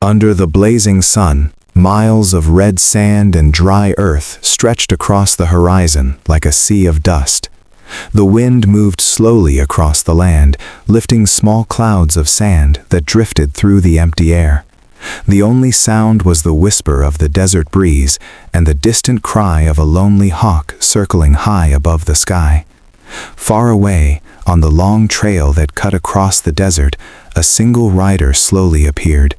Under the blazing sun, miles of red sand and dry earth stretched across the horizon like a sea of dust. The wind moved slowly across the land, lifting small clouds of sand that drifted through the empty air. The only sound was the whisper of the desert breeze and the distant cry of a lonely hawk circling high above the sky. Far away, on the long trail that cut across the desert, a single rider slowly appeared.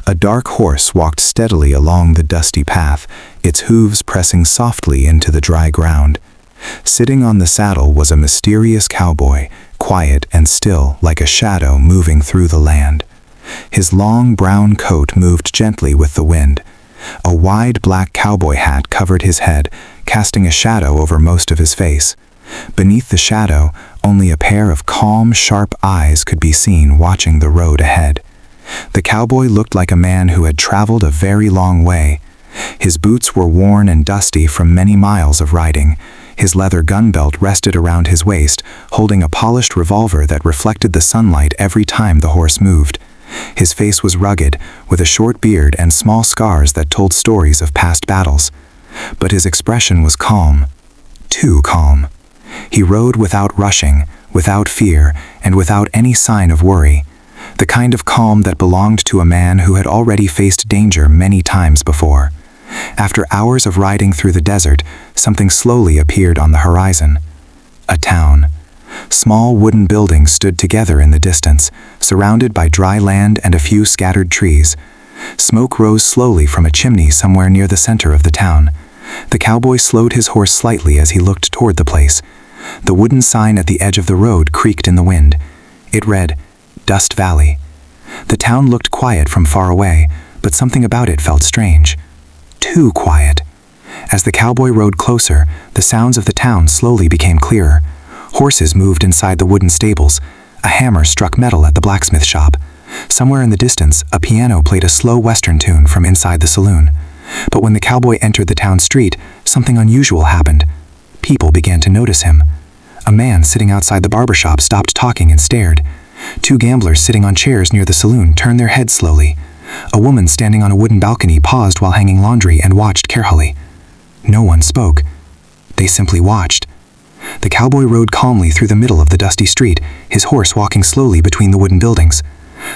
A dark horse walked steadily along the dusty path, its hooves pressing softly into the dry ground. Sitting on the saddle was a mysterious cowboy, quiet and still like a shadow moving through the land. His long brown coat moved gently with the wind. A wide black cowboy hat covered his head, casting a shadow over most of his face. Beneath the shadow, only a pair of calm, sharp eyes could be seen watching the road ahead. The cowboy looked like a man who had traveled a very long way. His boots were worn and dusty from many miles of riding. His leather gun belt rested around his waist, holding a polished revolver that reflected the sunlight every time the horse moved. His face was rugged, with a short beard and small scars that told stories of past battles. But his expression was calm. Too calm. He rode without rushing, without fear, and without any sign of worry. The kind of calm that belonged to a man who had already faced danger many times before. After hours of riding through the desert, something slowly appeared on the horizon. A town. Small wooden buildings stood together in the distance, surrounded by dry land and a few scattered trees. Smoke rose slowly from a chimney somewhere near the center of the town. The cowboy slowed his horse slightly as he looked toward the place. The wooden sign at the edge of the road creaked in the wind. It read, Dust Valley. The town looked quiet from far away, but something about it felt strange. Too quiet. As the cowboy rode closer, the sounds of the town slowly became clearer. Horses moved inside the wooden stables. A hammer struck metal at the blacksmith shop. Somewhere in the distance, a piano played a slow western tune from inside the saloon. But when the cowboy entered the town street, something unusual happened. People began to notice him. A man sitting outside the barber shop stopped talking and stared. Two gamblers sitting on chairs near the saloon turned their heads slowly. A woman standing on a wooden balcony paused while hanging laundry and watched carefully. No one spoke. They simply watched. The cowboy rode calmly through the middle of the dusty street, his horse walking slowly between the wooden buildings.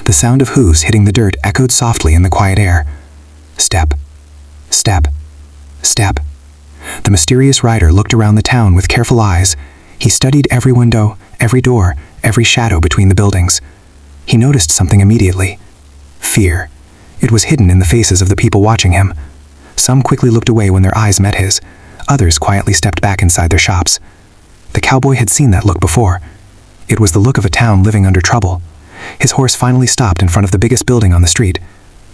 The sound of hooves hitting the dirt echoed softly in the quiet air. Step. Step. Step. The mysterious rider looked around the town with careful eyes. He studied every window, every door, every shadow between the buildings. He noticed something immediately. Fear. It was hidden in the faces of the people watching him. Some quickly looked away when their eyes met his. Others quietly stepped back inside their shops. The cowboy had seen that look before. It was the look of a town living under trouble. His horse finally stopped in front of the biggest building on the street,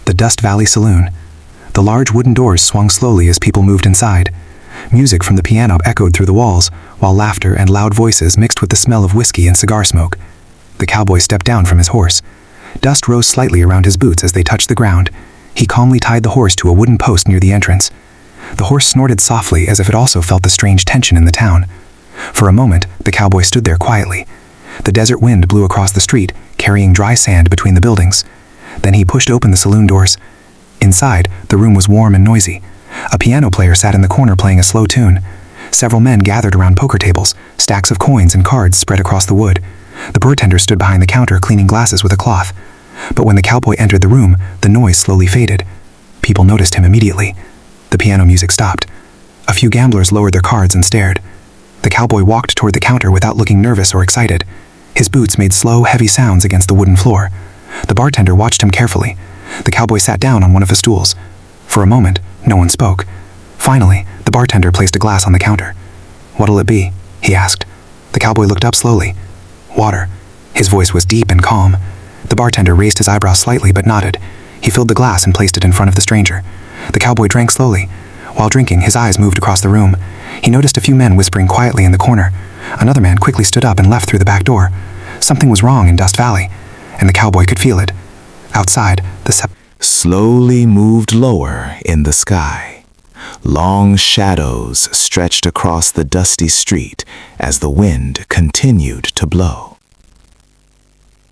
the Dust Valley Saloon. The large wooden doors swung slowly as people moved inside. Music from the piano echoed through the walls, while laughter and loud voices mixed with the smell of whiskey and cigar smoke. The cowboy stepped down from his horse. Dust rose slightly around his boots as they touched the ground. He calmly tied the horse to a wooden post near the entrance. The horse snorted softly as if it also felt the strange tension in the town. For a moment, the cowboy stood there quietly. The desert wind blew across the street, carrying dry sand between the buildings. Then he pushed open the saloon doors. Inside, the room was warm and noisy. A piano player sat in the corner playing a slow tune. Several men gathered around poker tables, stacks of coins and cards spread across the wood. The bartender stood behind the counter cleaning glasses with a cloth. But when the cowboy entered the room, the noise slowly faded. People noticed him immediately. The piano music stopped. A few gamblers lowered their cards and stared. The cowboy walked toward the counter without looking nervous or excited. His boots made slow, heavy sounds against the wooden floor. The bartender watched him carefully. The cowboy sat down on one of the stools. For a moment, no one spoke. Finally, the bartender placed a glass on the counter. "What'll it be?" he asked. The cowboy looked up slowly. "Water." His voice was deep and calm. The bartender raised his eyebrows slightly but nodded. He filled the glass and placed it in front of the stranger. The cowboy drank slowly. While drinking, his eyes moved across the room. He noticed a few men whispering quietly in the corner. Another man quickly stood up and left through the back door. Something was wrong in Dust Valley, and the cowboy could feel it. Outside, the slowly moved lower in the sky. Long shadows stretched across the dusty street as the wind continued to blow.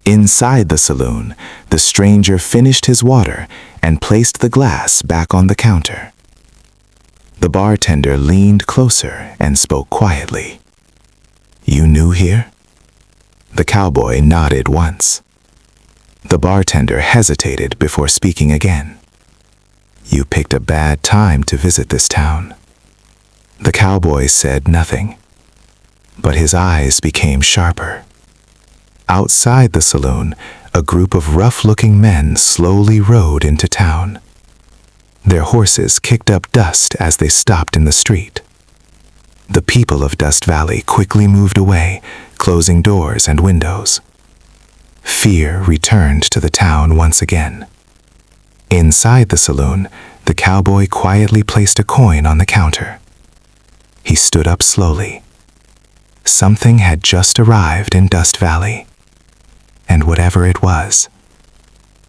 Inside the saloon, the stranger finished his water and placed the glass back on the counter. The bartender leaned closer and spoke quietly. "You new here?" The cowboy nodded once. The bartender hesitated before speaking again. "You picked a bad time to visit this town." The cowboy said nothing, but his eyes became sharper. Outside the saloon, a group of rough-looking men slowly rode into town. Their horses kicked up dust as they stopped in the street. The people of Dust Valley quickly moved away, closing doors and windows. Fear returned to the town once again. Inside the saloon, the cowboy quietly placed a coin on the counter. He stood up slowly. Something had just arrived in Dust Valley, and whatever it was,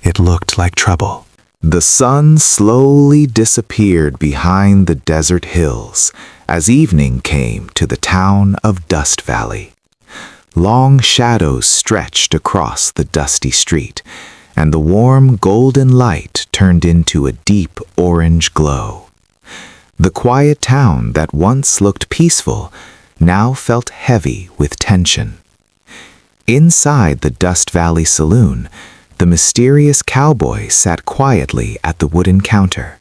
it looked like trouble. The sun slowly disappeared behind the desert hills as evening came to the town of Dust Valley. Long shadows stretched across the dusty street, and the warm golden light turned into a deep orange glow. The quiet town that once looked peaceful now felt heavy with tension. Inside the Dust Valley saloon, the mysterious cowboy sat quietly at the wooden counter.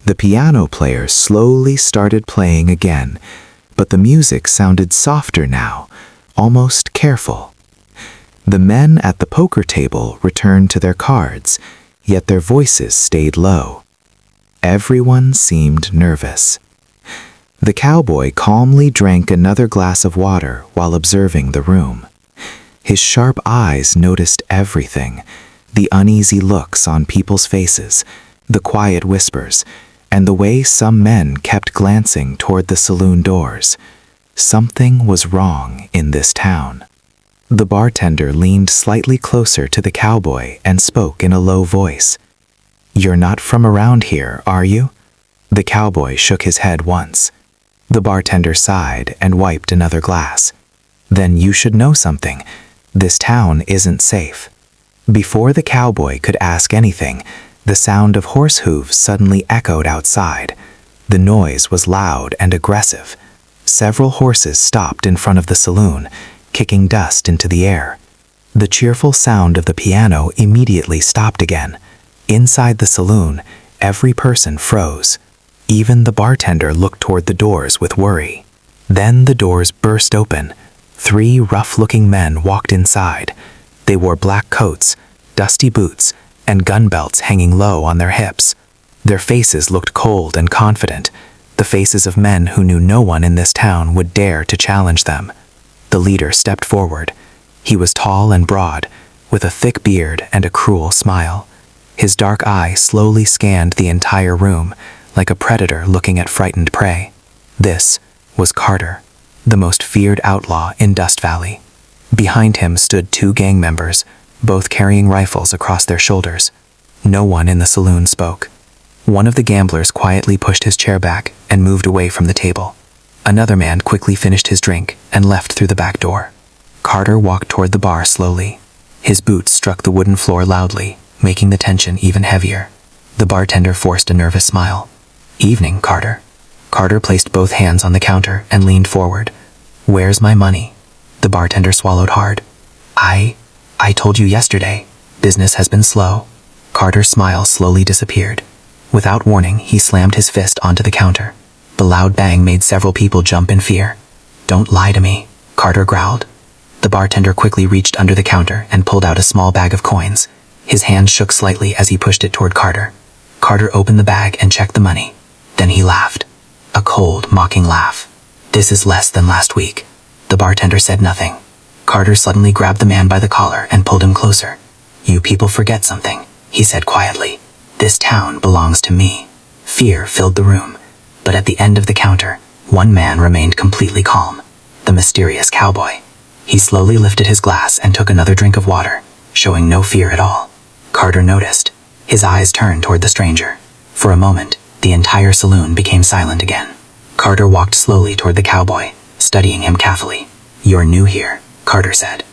The piano player slowly started playing again, but the music sounded softer now, almost careful. The men at the poker table returned to their cards, yet their voices stayed low. Everyone seemed nervous. The cowboy calmly drank another glass of water while observing the room. His sharp eyes noticed everything: the uneasy looks on people's faces, the quiet whispers, and the way some men kept glancing toward the saloon doors. Something was wrong in this town. The bartender leaned slightly closer to the cowboy and spoke in a low voice. "You're not from around here, are you?" The cowboy shook his head once. The bartender sighed and wiped another glass. "Then you should know something. This town isn't safe." Before the cowboy could ask anything, the sound of horse hooves suddenly echoed outside. The noise was loud and aggressive. Several horses stopped in front of the saloon, kicking dust into the air. The cheerful sound of the piano immediately stopped again. Inside the saloon, every person froze. Even the bartender looked toward the doors with worry. Then the doors burst open. 3 rough-looking men walked inside. They wore black coats, dusty boots, and gun belts hanging low on their hips. Their faces looked cold and confident, the faces of men who knew no one in this town would dare to challenge them. The leader stepped forward. He was tall and broad, with a thick beard and a cruel smile. His dark eye slowly scanned the entire room, like a predator looking at frightened prey. This was Carter, the most feared outlaw in Dust Valley. Behind him stood 2 gang members, both carrying rifles across their shoulders. No one in the saloon spoke. One of the gamblers quietly pushed his chair back and moved away from the table. Another man quickly finished his drink and left through the back door. Carter walked toward the bar slowly. His boots struck the wooden floor loudly, making the tension even heavier. The bartender forced a nervous smile. "Evening, Carter." Carter placed both hands on the counter and leaned forward. "Where's my money?" The bartender swallowed hard. I told you yesterday. Business has been slow." Carter's smile slowly disappeared. Without warning, he slammed his fist onto the counter. The loud bang made several people jump in fear. "Don't lie to me," Carter growled. The bartender quickly reached under the counter and pulled out a small bag of coins. His hand shook slightly as he pushed it toward Carter. Carter opened the bag and checked the money. Then he laughed. A cold, mocking laugh. "This is less than last week." The bartender said nothing. Carter suddenly grabbed the man by the collar and pulled him closer. "You people forget something," he said quietly. "This town belongs to me." Fear filled the room, but at the end of the counter, one man remained completely calm. The mysterious cowboy. He slowly lifted his glass and took another drink of water, showing no fear at all. Carter noticed. His eyes turned toward the stranger. For a moment, the entire saloon became silent again. Carter walked slowly toward the cowboy, studying him carefully. "You're new here," Carter said.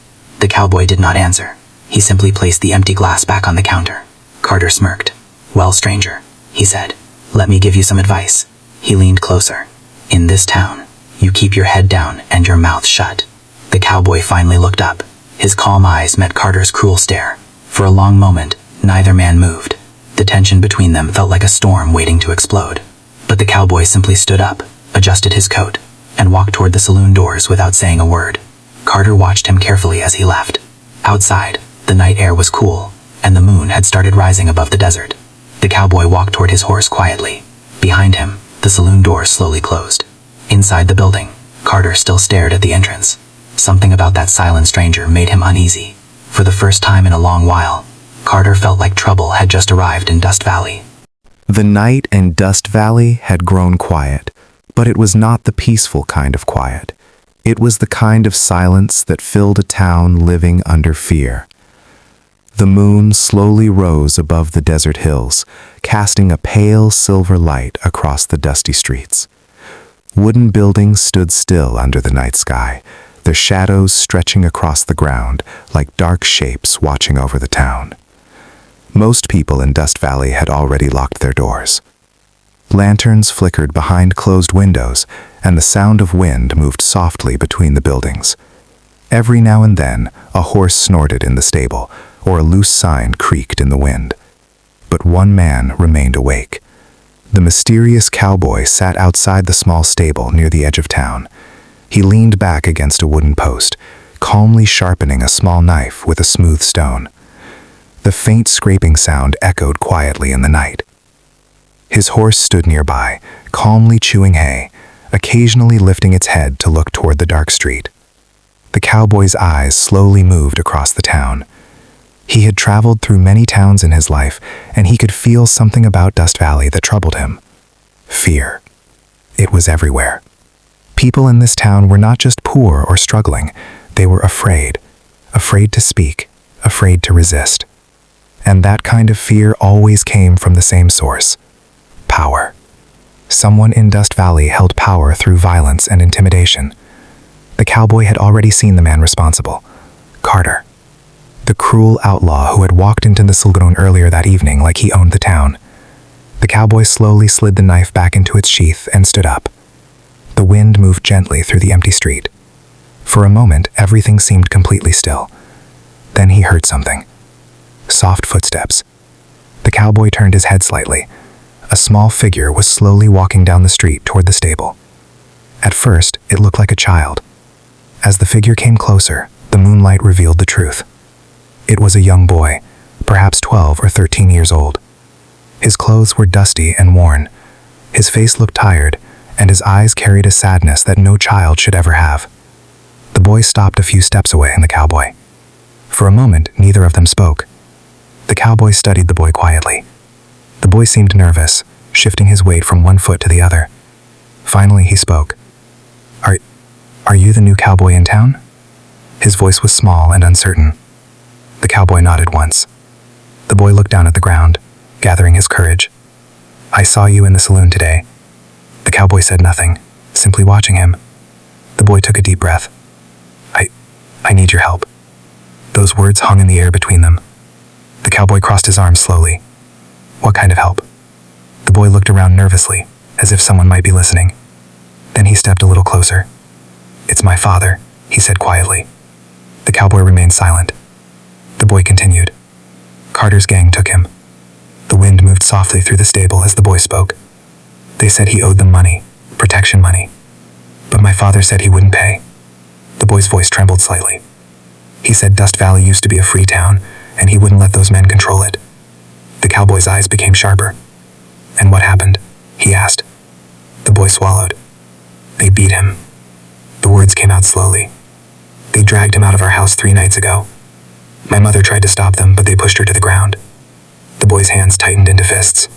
The cowboy did not answer. He simply placed the empty glass back on the counter. Carter smirked. "Well, stranger," he said, "let me give you some advice." He leaned closer. "In this town, you keep your head down and your mouth shut." The cowboy finally looked up. His calm eyes met Carter's cruel stare. For a long moment, neither man moved. The tension between them felt like a storm waiting to explode. But the cowboy simply stood up, adjusted his coat, and walked toward the saloon doors without saying a word. Carter watched him carefully as he left. Outside, the night air was cool, and the moon had started rising above the desert. The cowboy walked toward his horse quietly. Behind him, the saloon doors slowly closed. Inside the building, Carter still stared at the entrance. Something about that silent stranger made him uneasy. For the first time in a long while, Carter felt like trouble had just arrived in Dust Valley. The night in Dust Valley had grown quiet, but it was not the peaceful kind of quiet. It was the kind of silence that filled a town living under fear. The moon slowly rose above the desert hills, casting a pale silver light across the dusty streets. Wooden buildings stood still under the night sky, their shadows stretching across the ground like dark shapes watching over the town. Most people in Dust Valley had already locked their doors. Lanterns flickered behind closed windows, and the sound of wind moved softly between the buildings. Every now and then, a horse snorted in the stable, or a loose sign creaked in the wind. But one man remained awake. The mysterious cowboy sat outside the small stable near the edge of town. He leaned back against a wooden post, calmly sharpening a small knife with a smooth stone. The faint scraping sound echoed quietly in the night. His horse stood nearby, calmly chewing hay, occasionally lifting its head to look toward the dark street. The cowboy's eyes slowly moved across the town. He had traveled through many towns in his life, and he could feel something about Dust Valley that troubled him. Fear. It was everywhere. People in this town were not just poor or struggling, they were afraid. Afraid to speak, afraid to resist. And that kind of fear always came from the same source: power. Someone in Dust Valley held power through violence and intimidation. The cowboy had already seen the man responsible: Carter, the cruel outlaw who had walked into the saloon earlier that evening like he owned the town. The cowboy slowly slid the knife back into its sheath and stood up. The wind moved gently through the empty street. For a moment, everything seemed completely still. Then he heard something. Soft footsteps. The cowboy turned his head slightly. A small figure was slowly walking down the street toward the stable. At first, it looked like a child. As the figure came closer, the moonlight revealed the truth. It was a young boy, perhaps 12 or 13 years old. His clothes were dusty and worn. His face looked tired, and his eyes carried a sadness that no child should ever have. The boy stopped a few steps away from the cowboy. For a moment, neither of them spoke. The cowboy studied the boy quietly. The boy seemed nervous, shifting his weight from one foot to the other. Finally, he spoke. Are you the new cowboy in town?" His voice was small and uncertain. The cowboy nodded once. The boy looked down at the ground, gathering his courage. "I saw you in the saloon today." The cowboy said nothing, simply watching him. The boy took a deep breath. I need your help." Those words hung in the air between them. The cowboy crossed his arms slowly. "What kind of help?" The boy looked around nervously, as if someone might be listening. Then he stepped a little closer. "It's my father," he said quietly. The cowboy remained silent. The boy continued. "Carter's gang took him." The wind moved softly through the stable as the boy spoke. "They said he owed them money, protection money. But my father said he wouldn't pay." The boy's voice trembled slightly. He said Dust Valley used to be a free town, and he wouldn't let those men control it. The cowboy's eyes became sharper. "And what happened?" he asked. The boy swallowed. "They beat him." The words came out slowly. "They dragged him out of our house 3 nights ago. My mother tried to stop them, but they pushed her to the ground." The boy's hands tightened into fists.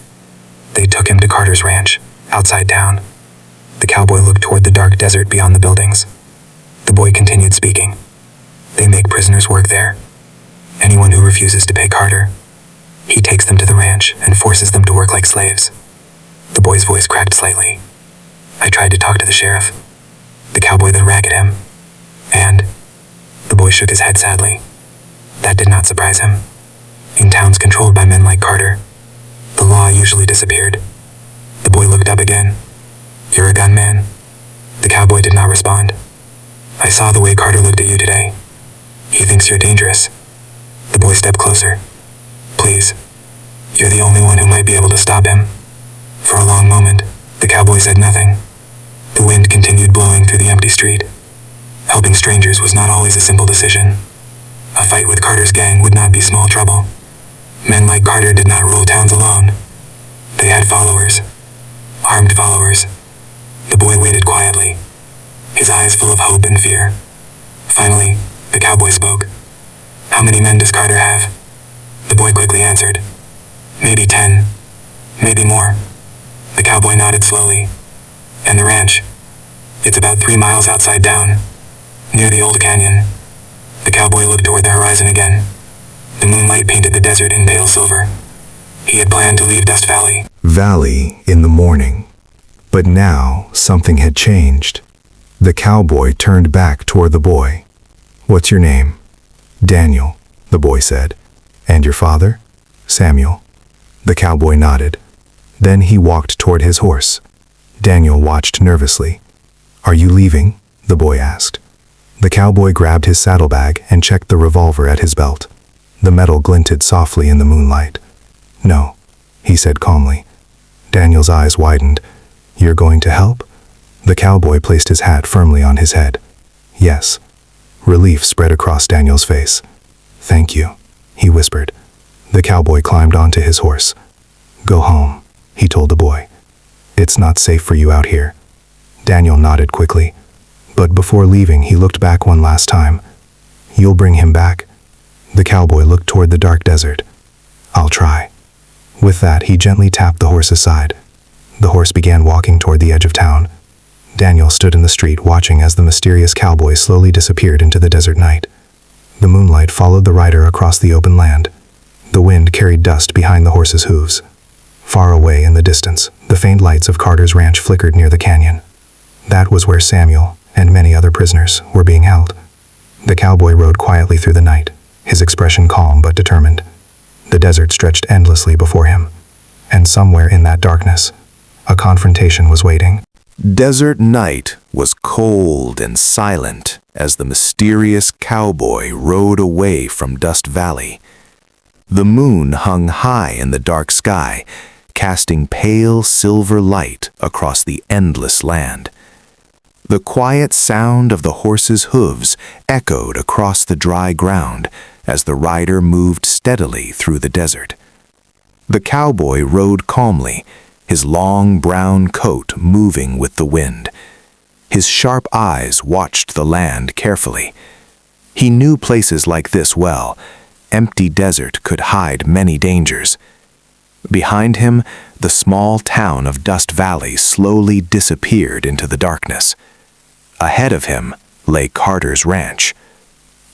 "They took him to Carter's ranch, outside town." The cowboy looked toward the dark desert beyond the buildings. The boy continued speaking. "They make prisoners work there. Anyone who refuses to pay Carter, he takes them to the ranch and forces them to work like slaves." The boy's voice cracked slightly. "I tried to talk to the sheriff. The cowboy then ragged him. And..." The boy shook his head sadly. "That did not surprise him. In towns controlled by men like Carter, the law usually disappeared. The boy looked up again. "You're a gunman?" The cowboy did not respond. "I saw the way Carter looked at you today. He thinks you're dangerous." The boy stepped closer. "Please, you're the only one who might be able to stop him." For a long moment, the cowboy said nothing. The wind continued blowing through the empty street. Helping strangers was not always a simple decision. A fight with Carter's gang would not be small trouble. Men like Carter did not rule towns alone. They had followers. Armed followers. The boy waited quietly, his eyes full of hope and fear. Finally, the cowboy spoke. "How many men does Carter have?" The boy quickly answered. "Maybe 10. Maybe more." The cowboy nodded slowly. "And the ranch? It's about 3 miles outside town, near the old canyon." The cowboy looked toward the horizon again. The moonlight painted the desert in pale silver. He had planned to leave Dust Valley in the morning. But now something had changed. The cowboy turned back toward the boy. "What's your name?" "Daniel," the boy said. "And your father?" "Samuel." The cowboy nodded. Then he walked toward his horse. Daniel watched nervously. "Are you leaving?" the boy asked. The cowboy grabbed his saddlebag and checked the revolver at his belt. The metal glinted softly in the moonlight. "No," he said calmly. Daniel's eyes widened. "You're going to help?" The cowboy placed his hat firmly on his head. "Yes." Relief spread across Daniel's face. "Thank you," he whispered. The cowboy climbed onto his horse. "Go home," he told the boy. "It's not safe for you out here." Daniel nodded quickly. But before leaving, he looked back one last time. "You'll bring him back?" The cowboy looked toward the dark desert. "I'll try." With that, he gently tapped the horse aside. The horse began walking toward the edge of town. Daniel stood in the street watching as the mysterious cowboy slowly disappeared into the desert night. The moonlight followed the rider across the open land. The wind carried dust behind the horse's hooves. Far away in the distance, the faint lights of Carter's ranch flickered near the canyon. That was where Samuel and many other prisoners were being held. The cowboy rode quietly through the night, his expression calm but determined. The desert stretched endlessly before him, and somewhere in that darkness, a confrontation was waiting. Desert night was cold and silent as the mysterious cowboy rode away from Dust Valley. The moon hung high in the dark sky, casting pale silver light across the endless land. The quiet sound of the horse's hooves echoed across the dry ground as the rider moved steadily through the desert. The cowboy rode calmly, his long brown coat moving with the wind. His sharp eyes watched the land carefully. He knew places like this well. Empty desert could hide many dangers. Behind him, the small town of Dust Valley slowly disappeared into the darkness. Ahead of him lay Carter's ranch.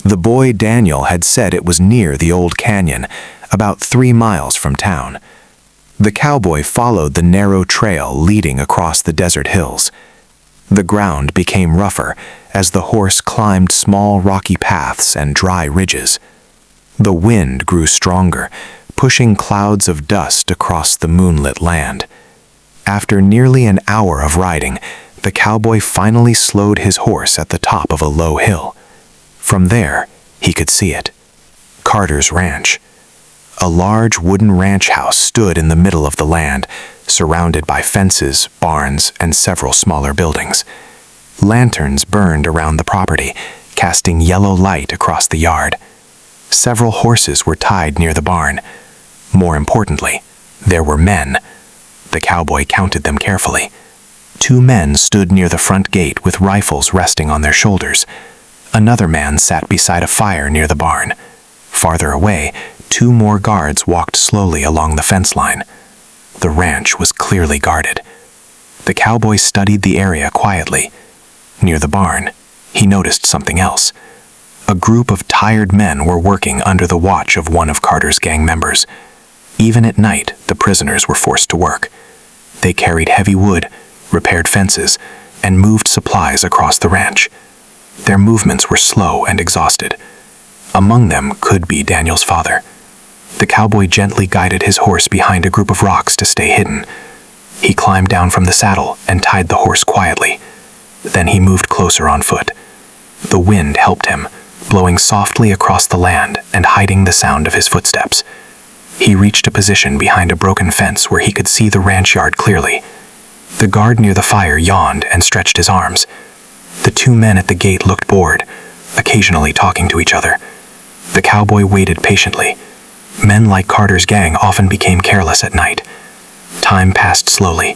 The boy Daniel had said it was near the old canyon, about 3 miles from town. The cowboy followed the narrow trail leading across the desert hills. The ground became rougher as the horse climbed small rocky paths and dry ridges. The wind grew stronger, pushing clouds of dust across the moonlit land. After nearly an hour of riding, the cowboy finally slowed his horse at the top of a low hill. From there, he could see it. Carter's ranch. A large wooden ranch house stood in the middle of the land, surrounded by fences, barns, and several smaller buildings. Lanterns burned around the property, casting yellow light across the yard. Several horses were tied near the barn. More importantly, there were men. The cowboy counted them carefully. 2 men stood near the front gate with rifles resting on their shoulders. Another man sat beside a fire near the barn. Farther away, 2 more guards walked slowly along the fence line. The ranch was clearly guarded. The cowboy studied the area quietly. Near the barn, he noticed something else. A group of tired men were working under the watch of one of Carter's gang members. Even at night, the prisoners were forced to work. They carried heavy wood, repaired fences, and moved supplies across the ranch. Their movements were slow and exhausted. Among them could be Daniel's father. The cowboy gently guided his horse behind a group of rocks to stay hidden. He climbed down from the saddle and tied the horse quietly. Then he moved closer on foot. The wind helped him, blowing softly across the land and hiding the sound of his footsteps. He reached a position behind a broken fence where he could see the ranch yard clearly. The guard near the fire yawned and stretched his arms. The two men at the gate looked bored, occasionally talking to each other. The cowboy waited patiently. Men like Carter's gang often became careless at night. Time passed slowly.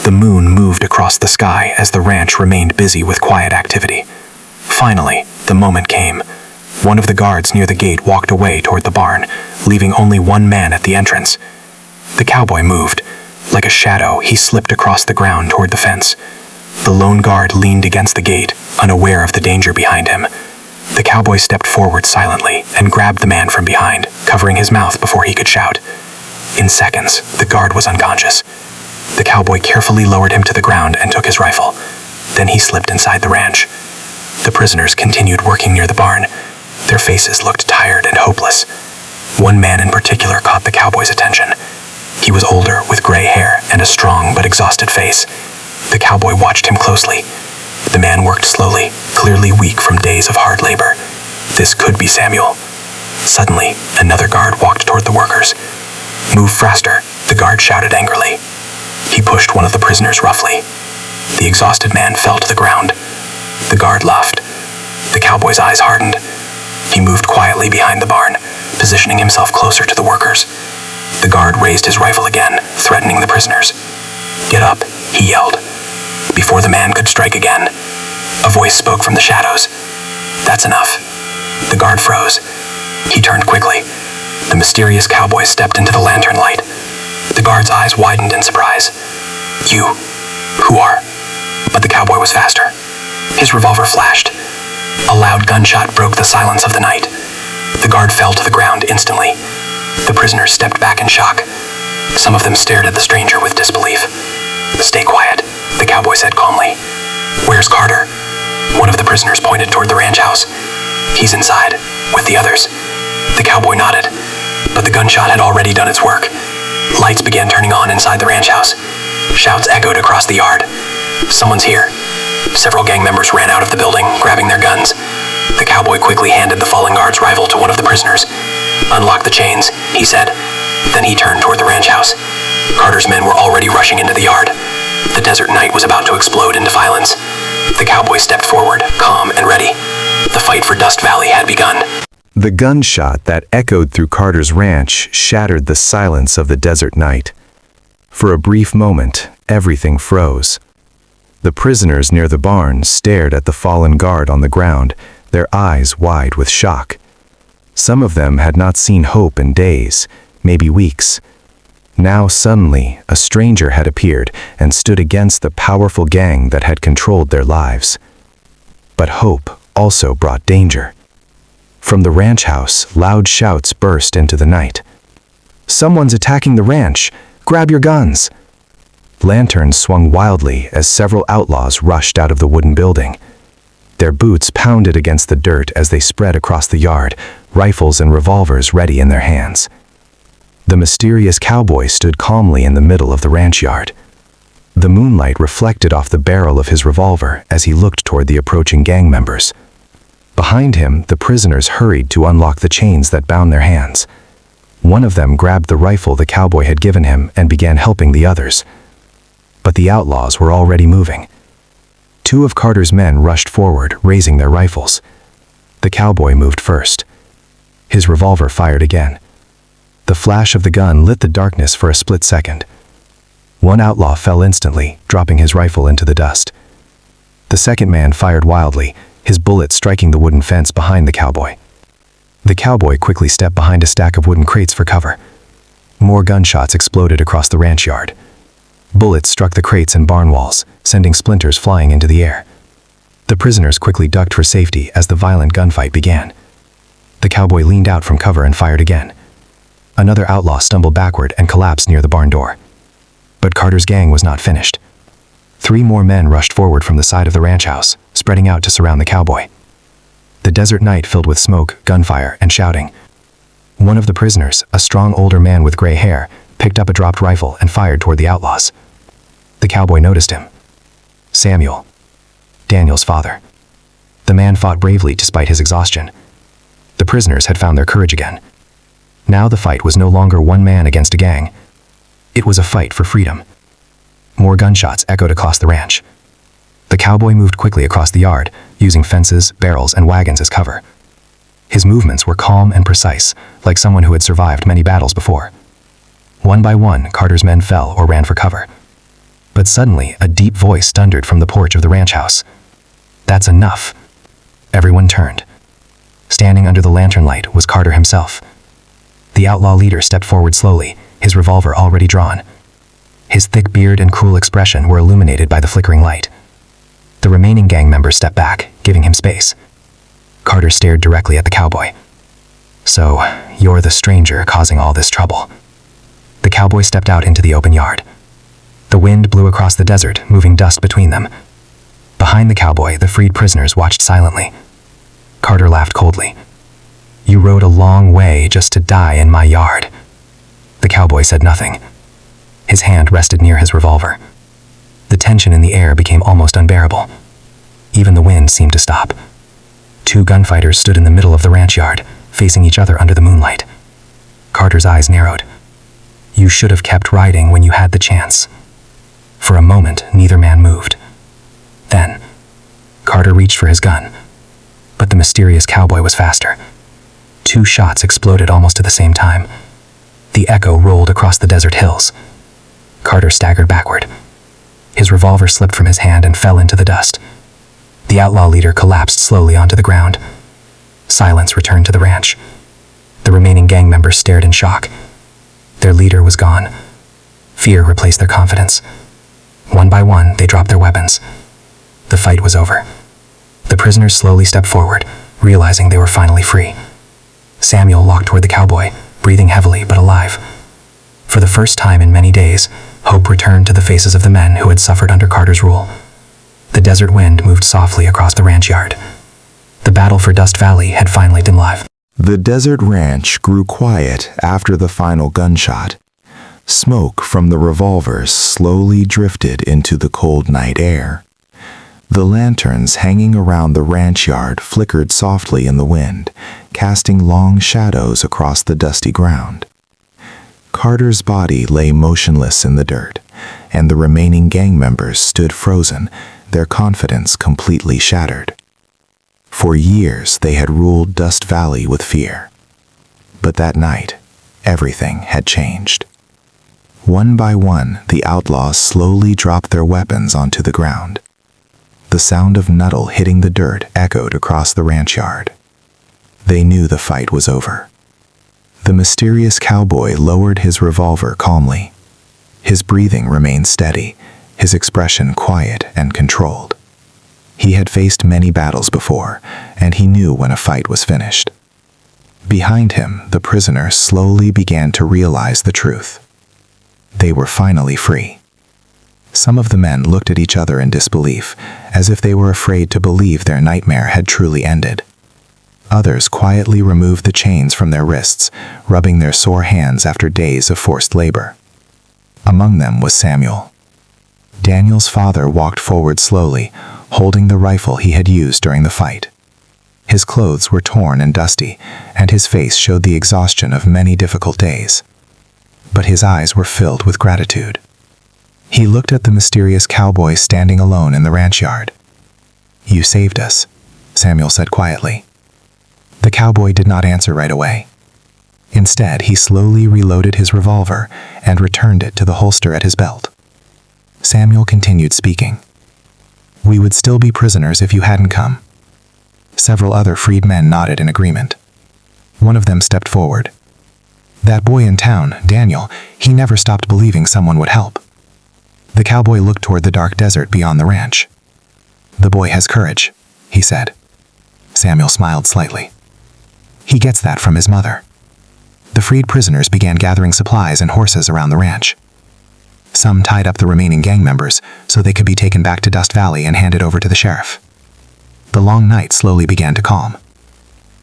The moon moved across the sky as the ranch remained busy with quiet activity. Finally, the moment came. One of the guards near the gate walked away toward the barn, leaving only one man at the entrance. The cowboy moved. Like a shadow, he slipped across the ground toward the fence. The lone guard leaned against the gate, unaware of the danger behind him. The cowboy stepped forward silently and grabbed the man from behind, covering his mouth before he could shout. In seconds, the guard was unconscious. The cowboy carefully lowered him to the ground and took his rifle. Then he slipped inside the ranch. The prisoners continued working near the barn. Their faces looked tired and hopeless. One man in particular caught the cowboy's attention. He was older, with gray hair and a strong but exhausted face. The cowboy watched him closely. The man worked slowly, clearly weak from days of hard labor. This could be Samuel. Suddenly, another guard walked toward the workers. "Move faster," the guard shouted angrily. He pushed one of the prisoners roughly. The exhausted man fell to the ground. The guard laughed. The cowboy's eyes hardened. He moved quietly behind the barn, positioning himself closer to the workers. The guard raised his rifle again, threatening the prisoners. "Get up," he yelled. Before the man could strike again, a voice spoke from the shadows. "That's enough." The guard froze. He turned quickly. The mysterious cowboy stepped into the lantern light. The guard's eyes widened in surprise. "You? Who are?" But the cowboy was faster. His revolver flashed. A loud gunshot broke the silence of the night. The guard fell to the ground instantly. The prisoners stepped back in shock. Some of them stared at the stranger with disbelief. "Stay quiet," the cowboy said calmly. "Where's Carter?" One of the prisoners pointed toward the ranch house. "He's inside, with the others." The cowboy nodded, but the gunshot had already done its work. Lights began turning on inside the ranch house. Shouts echoed across the yard. "Someone's here." Several gang members ran out of the building, grabbing their guns. The cowboy quickly handed the fallen guard's rifle to one of the prisoners. "Unlock the chains," he said. Then he turned toward the ranch house. Carter's men were already rushing into the yard. The desert night was about to explode into violence. The cowboy stepped forward, calm and ready. The fight for Dust Valley had begun. The gunshot that echoed through Carter's ranch shattered the silence of the desert night. For a brief moment, everything froze. The prisoners near the barn stared at the fallen guard on the ground, their eyes wide with shock. Some of them had not seen hope in days, maybe weeks. Now suddenly, a stranger had appeared and stood against the powerful gang that had controlled their lives. But hope also brought danger. From the ranch house, loud shouts burst into the night. "Someone's attacking the ranch! Grab your guns!" Lanterns swung wildly as several outlaws rushed out of the wooden building. Their boots pounded against the dirt as they spread across the yard, rifles and revolvers ready in their hands. The mysterious cowboy stood calmly in the middle of the ranch yard. The moonlight reflected off the barrel of his revolver as he looked toward the approaching gang members. Behind him, the prisoners hurried to unlock the chains that bound their hands. One of them grabbed the rifle the cowboy had given him and began helping the others. But the outlaws were already moving. Two of Carter's men rushed forward, raising their rifles. The cowboy moved first. His revolver fired again. The flash of the gun lit the darkness for a split second. One outlaw fell instantly, dropping his rifle into the dust. The second man fired wildly, his bullet striking the wooden fence behind the cowboy. The cowboy quickly stepped behind a stack of wooden crates for cover. More gunshots exploded across the ranch yard. Bullets struck the crates and barn walls, sending splinters flying into the air. The prisoners quickly ducked for safety as the violent gunfight began. The cowboy leaned out from cover and fired again. Another outlaw stumbled backward and collapsed near the barn door. But Carter's gang was not finished. 3 more men rushed forward from the side of the ranch house, spreading out to surround the cowboy. The desert night filled with smoke, gunfire, and shouting. One of the prisoners, a strong older man with gray hair, picked up a dropped rifle and fired toward the outlaws. The cowboy noticed him. Samuel, Daniel's father. The man fought bravely despite his exhaustion. The prisoners had found their courage again. Now the fight was no longer one man against a gang. It was a fight for freedom. More gunshots echoed across the ranch. The cowboy moved quickly across the yard, using fences, barrels, and wagons as cover. His movements were calm and precise, like someone who had survived many battles before. One by one, Carter's men fell or ran for cover. But suddenly, a deep voice thundered from the porch of the ranch house. "That's enough." Everyone turned. Standing under the lantern light was Carter himself. The outlaw leader stepped forward slowly, his revolver already drawn. His thick beard and cruel expression were illuminated by the flickering light. The remaining gang members stepped back, giving him space. Carter stared directly at the cowboy. "So, you're the stranger causing all this trouble." The cowboy stepped out into the open yard. The wind blew across the desert, moving dust between them. Behind the cowboy, the freed prisoners watched silently. Carter laughed coldly. "You rode a long way just to die in my yard." The cowboy said nothing. His hand rested near his revolver. The tension in the air became almost unbearable. Even the wind seemed to stop. Two gunfighters stood in the middle of the ranch yard, facing each other under the moonlight. Carter's eyes narrowed. "You should have kept riding when you had the chance." For a moment, neither man moved. Then, Carter reached for his gun. But the mysterious cowboy was faster. Two shots exploded almost at the same time. The echo rolled across the desert hills. Carter staggered backward. His revolver slipped from his hand and fell into the dust. The outlaw leader collapsed slowly onto the ground. Silence returned to the ranch. The remaining gang members stared in shock. Their leader was gone. Fear replaced their confidence. One by one, they dropped their weapons. The fight was over. The prisoners slowly stepped forward, realizing they were finally free. Samuel walked toward the cowboy, breathing heavily but alive. For the first time in many days, hope returned to the faces of the men who had suffered under Carter's rule. The desert wind moved softly across the ranch yard. The battle for Dust Valley had finally been live. The desert ranch grew quiet after the final gunshot. Smoke from the revolvers slowly drifted into the cold night air. The lanterns hanging around the ranch yard flickered softly in the wind, casting long shadows across the dusty ground. Carter's body lay motionless in the dirt, and the remaining gang members stood frozen, their confidence completely shattered. For years they had ruled Dust Valley with fear. But that night, everything had changed. One by one, the outlaws slowly dropped their weapons onto the ground. The sound of Nuttall hitting the dirt echoed across the ranch yard. They knew the fight was over. The mysterious cowboy lowered his revolver calmly. His breathing remained steady, his expression quiet and controlled. He had faced many battles before, and he knew when a fight was finished. Behind him, the prisoners slowly began to realize the truth. They were finally free. Some of the men looked at each other in disbelief, as if they were afraid to believe their nightmare had truly ended. Others quietly removed the chains from their wrists, rubbing their sore hands after days of forced labor. Among them was Samuel. Daniel's father walked forward slowly, holding the rifle he had used during the fight. His clothes were torn and dusty, and his face showed the exhaustion of many difficult days. But his eyes were filled with gratitude. He looked at the mysterious cowboy standing alone in the ranch yard. "You saved us," Samuel said quietly. The cowboy did not answer right away. Instead, he slowly reloaded his revolver and returned it to the holster at his belt. Samuel continued speaking. "We would still be prisoners if you hadn't come." Several other freed men nodded in agreement. One of them stepped forward. "That boy in town, Daniel, he never stopped believing someone would help." The cowboy looked toward the dark desert beyond the ranch. "The boy has courage," he said. Samuel smiled slightly. "He gets that from his mother." The freed prisoners began gathering supplies and horses around the ranch. Some tied up the remaining gang members so they could be taken back to Dust Valley and handed over to the sheriff. The long night slowly began to calm.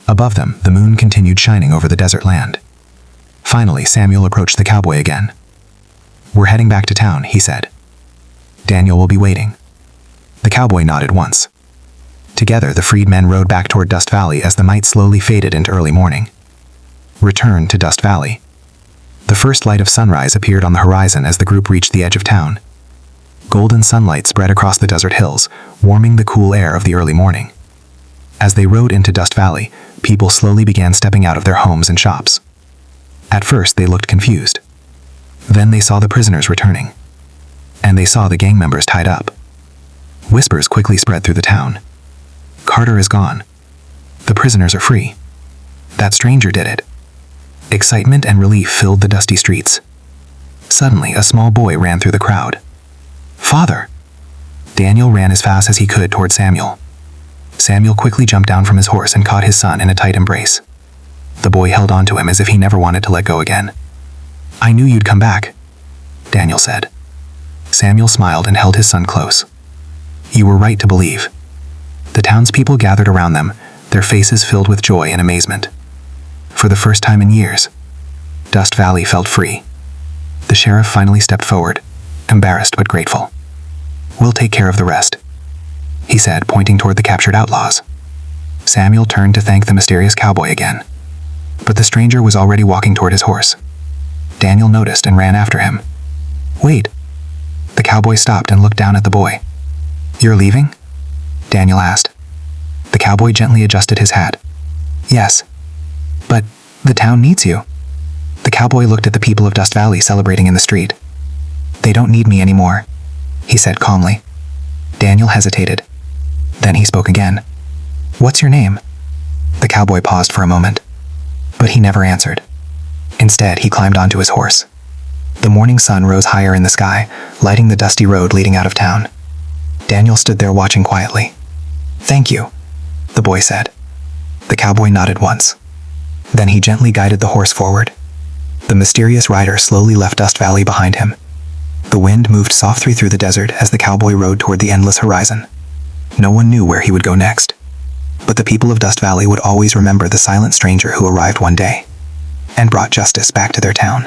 Above them, the moon continued shining over the desert land. Finally, Samuel approached the cowboy again. "We're heading back to town," he said. "Daniel will be waiting." The cowboy nodded once. Together, the freedmen rode back toward Dust Valley as the night slowly faded into early morning. Return to Dust Valley. The first light of sunrise appeared on the horizon as the group reached the edge of town. Golden sunlight spread across the desert hills, warming the cool air of the early morning. As they rode into Dust Valley, people slowly began stepping out of their homes and shops. At first, they looked confused. Then they saw the prisoners returning. And they saw the gang members tied up. Whispers quickly spread through the town. "Carter is gone. The prisoners are free. That stranger did it." Excitement and relief filled the dusty streets. Suddenly, a small boy ran through the crowd. "Father!" Daniel ran as fast as he could toward Samuel. Samuel quickly jumped down from his horse and caught his son in a tight embrace. The boy held on to him as if he never wanted to let go again. "I knew you'd come back," Daniel said. Samuel smiled and held his son close. "You were right to believe." The townspeople gathered around them, their faces filled with joy and amazement. For the first time in years, Dust Valley felt free. The sheriff finally stepped forward, embarrassed but grateful. "We'll take care of the rest," he said, pointing toward the captured outlaws. Samuel turned to thank the mysterious cowboy again. But the stranger was already walking toward his horse. Daniel noticed and ran after him. "Wait." The cowboy stopped and looked down at the boy. "You're leaving?" Daniel asked. The cowboy gently adjusted his hat. "Yes. But the town needs you." The cowboy looked at the people of Dust Valley celebrating in the street. "They don't need me anymore," he said calmly. Daniel hesitated. Then he spoke again. "What's your name?" The cowboy paused for a moment. But he never answered. Instead, he climbed onto his horse. The morning sun rose higher in the sky, lighting the dusty road leading out of town. Daniel stood there watching quietly. "Thank you," the boy said. The cowboy nodded once. Then he gently guided the horse forward. The mysterious rider slowly left Dust Valley behind him. The wind moved softly through the desert as the cowboy rode toward the endless horizon. No one knew where he would go next. But the people of Dust Valley would always remember the silent stranger who arrived one day and brought justice back to their town.